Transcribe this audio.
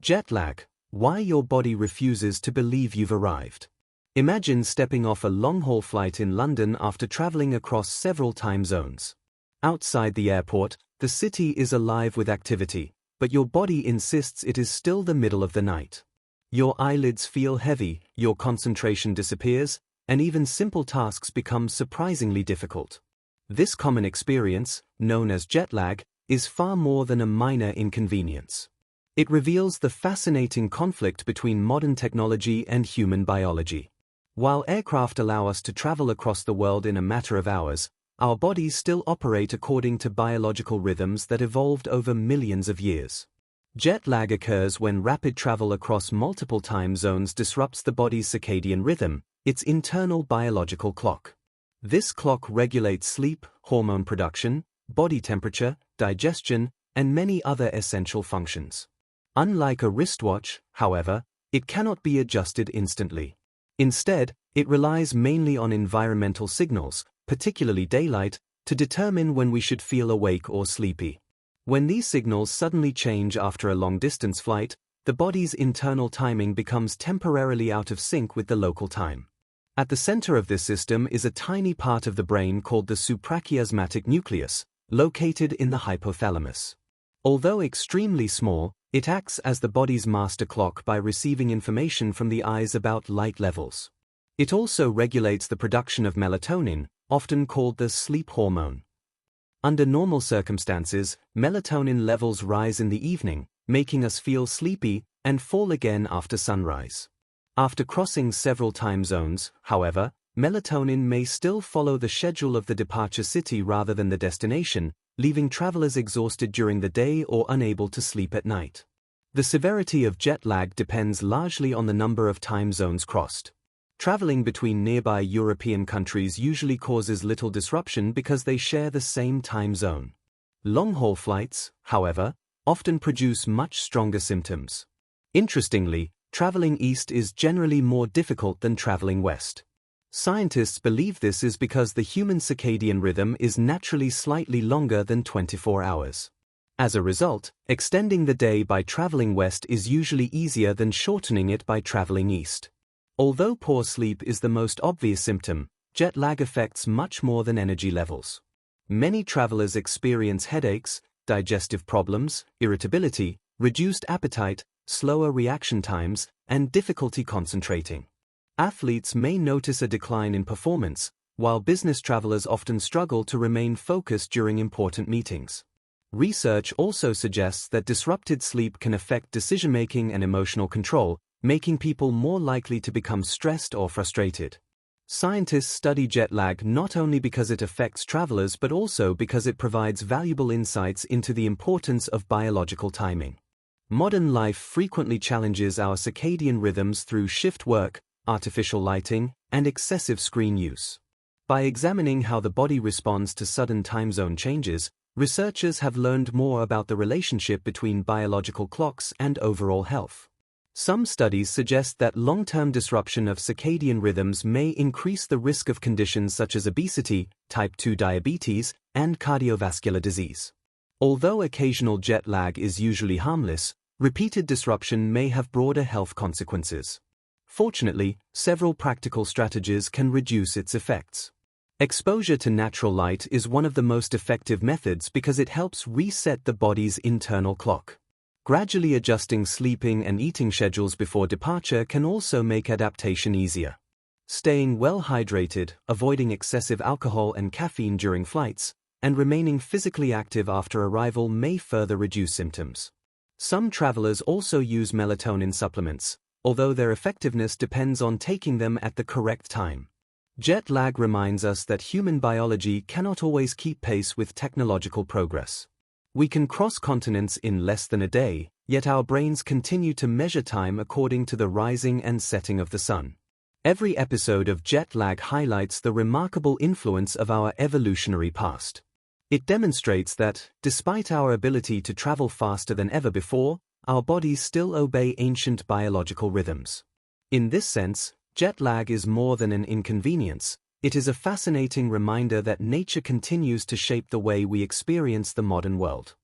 Jet lag, why your body refuses to believe you've arrived. Imagine stepping off a long-haul flight in London after traveling across several time zones. Outside the airport, the city is alive with activity, but your body insists it is still the middle of the night. Your eyelids feel heavy, your concentration disappears, and even simple tasks become surprisingly difficult. This common experience, known as jet lag, is far more than a minor inconvenience. It reveals the fascinating conflict between modern technology and human biology. While aircraft allow us to travel across the world in a matter of hours, our bodies still operate according to biological rhythms that evolved over millions of years. Jet lag occurs when rapid travel across multiple time zones disrupts the body's circadian rhythm, its internal biological clock. This clock regulates sleep, hormone production, body temperature, digestion, and many other essential functions. Unlike a wristwatch, however, it cannot be adjusted instantly. Instead, it relies mainly on environmental signals, particularly daylight, to determine when we should feel awake or sleepy. When these signals suddenly change after a long-distance flight, the body's internal timing becomes temporarily out of sync with the local time. At the center of this system is a tiny part of the brain called the suprachiasmatic nucleus, located in the hypothalamus. Although extremely small, it acts as the body's master clock by receiving information from the eyes about light levels. It also regulates the production of melatonin, often called the sleep hormone. Under normal circumstances, melatonin levels rise in the evening, making us feel sleepy, and fall again after sunrise. After crossing several time zones, however, melatonin may still follow the schedule of the departure city rather than the destination, leaving travelers exhausted during the day or unable to sleep at night. The severity of jet lag depends largely on the number of time zones crossed. Traveling between nearby European countries usually causes little disruption because they share the same time zone. Long-haul flights, however, often produce much stronger symptoms. Interestingly, traveling east is generally more difficult than traveling west. Scientists believe this is because the human circadian rhythm is naturally slightly longer than 24 hours. As a result, extending the day by traveling west is usually easier than shortening it by traveling east. Although poor sleep is the most obvious symptom, jet lag affects much more than energy levels. Many travelers experience headaches, digestive problems, irritability, reduced appetite, slower reaction times, and difficulty concentrating. Athletes may notice a decline in performance, while business travelers often struggle to remain focused during important meetings. Research also suggests that disrupted sleep can affect decision-making and emotional control, making people more likely to become stressed or frustrated. Scientists study jet lag not only because it affects travelers but also because it provides valuable insights into the importance of biological timing. Modern life frequently challenges our circadian rhythms through shift work, artificial lighting, and excessive screen use. By examining how the body responds to sudden time zone changes, researchers have learned more about the relationship between biological clocks and overall health. Some studies suggest that long-term disruption of circadian rhythms may increase the risk of conditions such as obesity, type 2 diabetes, and cardiovascular disease. Although occasional jet lag is usually harmless, repeated disruption may have broader health consequences. Fortunately, several practical strategies can reduce its effects. Exposure to natural light is one of the most effective methods because it helps reset the body's internal clock. Gradually adjusting sleeping and eating schedules before departure can also make adaptation easier. Staying well hydrated, avoiding excessive alcohol and caffeine during flights, and remaining physically active after arrival may further reduce symptoms. Some travelers also use melatonin supplements, although their effectiveness depends on taking them at the correct time. Jet lag reminds us that human biology cannot always keep pace with technological progress. We can cross continents in less than a day, yet our brains continue to measure time according to the rising and setting of the sun. Every episode of jet lag highlights the remarkable influence of our evolutionary past. It demonstrates that, despite our ability to travel faster than ever before, our bodies still obey ancient biological rhythms. In this sense, jet lag is more than an inconvenience. It is a fascinating reminder that nature continues to shape the way we experience the modern world.